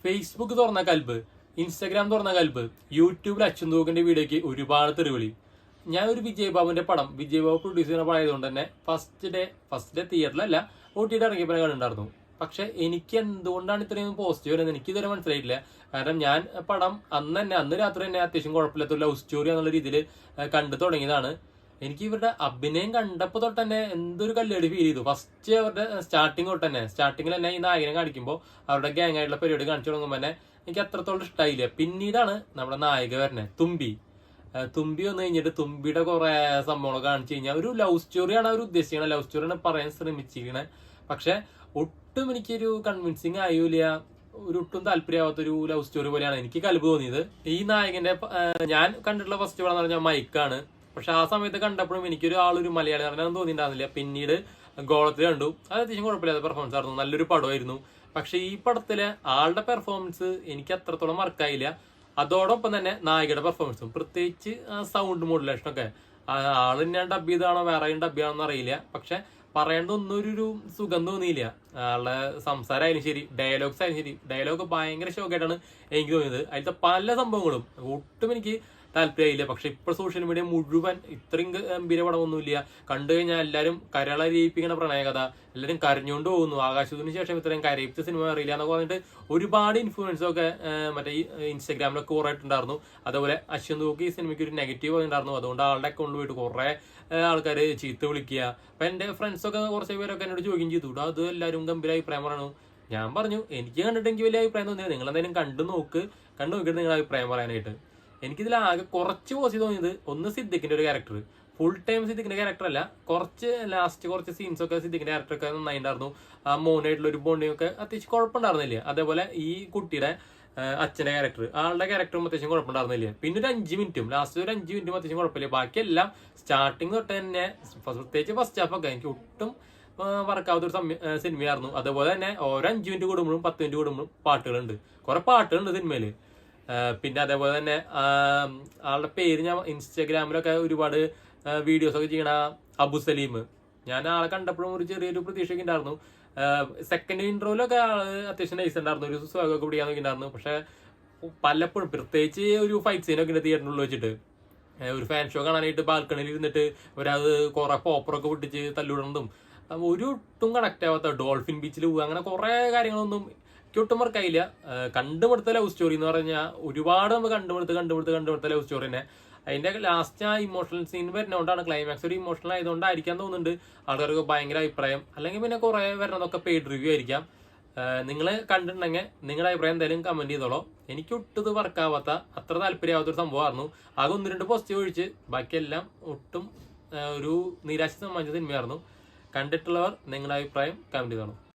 Facebook തുറന്ന കൽബ്, Instagram തുറന്ന കൽബ്, യൂട്യൂബിൽ അച്ഛൻ തൂക്കിന്റെ വീഡിയോക്ക് ഒരുപാട് തെറിവിളി. ഞാൻ ഒരു വിജയ് ബാബുവിന്റെ പടം, വിജയ് ബാബു പ്രൊഡ്യൂസ് ചെയ്യുന്ന പടം ആയതുകൊണ്ട് തന്നെ ഫസ്റ്റ് ഡേ തിയേറ്ററിലല്ല OTT ഇറങ്ങിയപ്പോൾ കണ്ടുണ്ടായിരുന്നു. പക്ഷെ എനിക്ക് എന്തുകൊണ്ടാണ് ഇത്രയും പോസിറ്റീവ് വരുന്നത് എനിക്ക് ഇതുവരെ മനസ്സിലായിട്ടില്ല. കാരണം ഞാൻ പടം അന്ന് രാത്രി തന്നെ അത്യാവശ്യം കുഴപ്പമില്ലാത്ത ലവ് സ്റ്റോറി എന്നുള്ള രീതിയിൽ കണ്ടു തുടങ്ങിയതാണ്. എനിക്ക് ഇവരുടെ അഭിനയം കണ്ടപ്പോൾ തൊട്ട് തന്നെ എന്തൊരു കല്ലേടി ഫീൽ ചെയ്തു. ഫസ്റ്റ് അവരുടെ സ്റ്റാർട്ടിങ്ങിൽ തന്നെ ഈ നായകനെ കാണിക്കുമ്പോൾ അവരുടെ ഗ്യാങ് ആയിട്ടുള്ള പരിപാടി കാണിച്ചു തുടങ്ങുമ്പോൾ തന്നെ എനിക്ക് അത്രത്തോളം ഇഷ്ടമായില്ല. പിന്നീടാണ് നമ്മുടെ നായിക വരുന്നത് തുമ്പി വന്നു കഴിഞ്ഞിട്ട് തുമ്പിയുടെ കുറെ സംഭവങ്ങൾ കാണിച്ചു കഴിഞ്ഞാൽ ഒരു ലവ് സ്റ്റോറിയാണ് അവർ ഉദ്ദേശിക്കുന്നത്, ലവ് സ്റ്റോറിയാണ് പറയാൻ ശ്രമിച്ചിരിക്കണേ. പക്ഷെ ഒട്ടും എനിക്കൊരു കൺവിൻസിങ് ആയില്ല, ഒട്ടും താല്പര്യമാവാത്തൊരു ലവ് സ്റ്റോറി പോലെയാണ് എനിക്ക് കൽബ് തോന്നിയത്. ഈ നായകന്റെ ഞാൻ കണ്ടിട്ടുള്ള ഫസ്റ്റ് പടം എന്ന് പറഞ്ഞാൽ മൈക്കാണ്. പക്ഷെ ആ സമയത്ത് കണ്ടപ്പോഴും എനിക്കൊരു ആളൊരു മലയാളി നടനാണെന്ന് തോന്നിയിട്ടുണ്ടായിരുന്നില്ല. പിന്നീട് ഗോളത്തിൽ കണ്ടു, അത് അത്യാവശ്യം കുഴപ്പമില്ലാത്ത പെർഫോമൻസ് ആയിരുന്നു, നല്ലൊരു പടമായിരുന്നു. പക്ഷെ ഈ പടത്തിലെ ആളുടെ പെർഫോമൻസ് എനിക്ക് അത്രത്തോളം വർക്കായില്ല. അതോടൊപ്പം തന്നെ നായികയുടെ പെർഫോമൻസും, പ്രത്യേകിച്ച് സൗണ്ട് മോഡുലേഷനൊക്കെ ആള് ഞാൻ ഡബ് ചെയ്താണോ വേറെ ഡബ് ചെയ്യണമെന്ന് അറിയില്ല. പക്ഷെ പറയേണ്ട ഒന്നും ഒരു സുഖം തോന്നിയില്ല. ആളുടെ സംസാരമായാലും ശരി, ഡയലോഗ്സ് ആയാലും ശരി, ഡയലോഗ് ഭയങ്കര ഷോക്കായിട്ടാണ് എനിക്ക് തോന്നിയത്. അതിലത്തെ പല സംഭവങ്ങളും ഒട്ടും എനിക്ക് താല്പര്യമായില്ല. പക്ഷെ ഇപ്പോൾ സോഷ്യൽ മീഡിയ മുഴുവൻ ഇത്രയും ഗംഭീര പടമൊന്നുമില്ല, കണ്ടു കഴിഞ്ഞാൽ എല്ലാവരും കരളരിയിപ്പിക്കുന്ന പ്രണയകഥ, എല്ലാവരും കരഞ്ഞുകൊണ്ട് പോകുന്നു, ആകാശത്തിന് ശേഷം ഇത്രയും കരയിപ്പിച്ച സിനിമ അറിയില്ല എന്നൊക്കെ പറഞ്ഞിട്ട് ഒരുപാട് ഇൻഫ്ലുവൻസൊക്കെ മറ്റേ ഈ ഇൻസ്റ്റാഗ്രാമിലൊക്കെ കുറേയിട്ടുണ്ടായിരുന്നു. അതുപോലെ അശ്വൻ തൂക്ക് ഈ സിനിമയ്ക്ക് ഒരു നെഗറ്റീവ് ഉണ്ടായിരുന്നു, അതുകൊണ്ട് ആളുടെ അക്കൗണ്ടിൽ പോയിട്ട് കുറേ ആൾക്കാർ ചീത്ത വിളിക്കുക. അപ്പം എൻ്റെ ഫ്രണ്ട്സൊക്കെ കുറച്ച് പേരൊക്കെ എന്നോട് ചോദിക്കുകയും ചെയ്തു, അത് എല്ലാവരും ഗംഭീര അഭിപ്രായം പറയണു. ഞാൻ പറഞ്ഞു എനിക്ക് കണ്ടിട്ട് എനിക്ക് വലിയ അഭിപ്രായം തോന്നിയത്, നിങ്ങൾ എന്തായാലും കണ്ടു നോക്കിയിട്ട് നിങ്ങളുടെ അഭിപ്രായം പറയാനായിട്ട്. എനിക്കിതിലാകെ കുറച്ച് പോസിറ്റീവ് തോന്നിയത്, ഒന്ന് സിദ്ദിഖിന്റെ ഒരു ക്യാരക്ടർ, ഫുൾ ടൈം സിദ്ദിഖിന്റെ ക്യാരക്ടർ അല്ല, കുറച്ച് സീൻസ് ഒക്കെ സിദ്ദിഖിന്റെ ക്യാരക്ടറൊക്കെ നന്നായിട്ടുണ്ടായിരുന്നു. ആ മോനായിട്ടുള്ള ഒരു ബോണ്ടിങ് ഒക്കെ അത്യാവശ്യം കുഴപ്പമുണ്ടായിരുന്നില്ല. അതേപോലെ ഈ കുട്ടിയുടെ അച്ഛന്റെ ക്യാരക്ടർ, ആളുടെ ക്യാരക്ടറും അത്യാവശ്യം കുഴപ്പമുണ്ടായിരുന്നില്ല. പിന്നെ ഒരു 5 മിനിറ്റും ലാസ്റ്റ് ഒരു 5 മിനിറ്റും അത്യാവശ്യം കുഴപ്പമില്ല. ബാക്കിയെല്ലാം സ്റ്റാർട്ടിങ് തൊട്ട് തന്നെ, പ്രത്യേകിച്ച് ഫസ്റ്റ് ഹാഫ് ഒക്കെ എനിക്ക് ഒട്ടും വർക്കാവാത്തൊരു സിനിമയായിരുന്നു. അതുപോലെ തന്നെ ഓരോ 5 മിനിറ്റ് കൂടുമ്പോഴും 10 മിനിറ്റ് കൂടുമ്പോഴും പാട്ടുകളുണ്ട്, കുറെ പാട്ടുകളുണ്ട് സിനിമയില്. പിന്നെ അതേപോലെ തന്നെ ആളുടെ പേര് ഞാൻ ഇൻസ്റ്റാഗ്രാമിലൊക്കെ ഒരുപാട് വീഡിയോസ് ഒക്കെ ചെയ്യണ അബു സലീം, ഞാൻ ആളെ കണ്ടപ്പോഴും ഒരു ചെറിയൊരു പ്രതീക്ഷയൊക്കെ ഉണ്ടായിരുന്നു. സെക്കൻഡ് ഇൻട്രോയിലൊക്കെ ആള് അത്യാവശ്യം നൈസ് ഉണ്ടായിരുന്നു, ഒരു സ്വാഗതമൊക്കെ പിടിക്കാൻ നോക്കിയിട്ടുണ്ടായിരുന്നു. പക്ഷെ പലപ്പോഴും പ്രത്യേകിച്ച് ഒരു ഫൈറ്റ് സീനൊക്കെ ഉണ്ട് തിയേറ്ററിനുള്ളിൽ വെച്ചിട്ട്, ഒരു ഫാൻ ഷോ കാണാനായിട്ട് ബാൽക്കണിയിൽ ഇരുന്നിട്ട് ഒരാത് കുറെ പോപ്പറൊക്കെ പൊട്ടിച്ച് തല്ലുവിടുന്നതും ഒട്ടും കണക്ട് ആവാത്ത, ഡോൾഫിൻ ബീച്ചിൽ പോകുക, അങ്ങനെ കുറെ കാര്യങ്ങളൊന്നും ഒട്ടും വർക്കായില്ല. കണ്ടുപിടുത്ത ലവ് സ്റ്റോറി എന്ന് പറഞ്ഞാൽ ഒരുപാട് നമ്മൾ കണ്ടുപിടുത്ത ലവ് സ്റ്റോറി തന്നെ. അതിന്റെ ലാസ്റ്റ് ആ ഇമോഷണൽ സീൻ വരുന്നതുകൊണ്ടാണ്, ക്ലൈമാക്സ് ഒരു ഇമോഷണൽ ആയതുകൊണ്ടായിരിക്കാൻ തോന്നുന്നുണ്ട് ആൾക്കാർക്ക് ഭയങ്കര അഭിപ്രായം. അല്ലെങ്കിൽ പിന്നെ കുറെ വരുന്നതൊക്കെ പെയ്ഡ് റിവ്യൂ ആയിരിക്കാം. നിങ്ങൾ കണ്ടിട്ടുണ്ടെങ്കിൽ നിങ്ങളുടെ അഭിപ്രായം എന്തായാലും കമന്റ് ചെയ്തോളൂ. എനിക്ക് ഒട്ടും ഇത് വർക്കാവാത്ത, അത്ര താല്പര്യമാവാത്തൊരു സംഭവമായിരുന്നു. ആകെ 1-2 പോസിറ്റീവ് ഒഴിച്ച് ബാക്കിയെല്ലാം ഒട്ടും ഒരു നിരാശ സമ്മാനിച്ച സിനിമയായിരുന്നു. കണ്ടിട്ടുള്ളവർ നിങ്ങളുടെ അഭിപ്രായം കമന്റ് ചെയ്തോളൂ.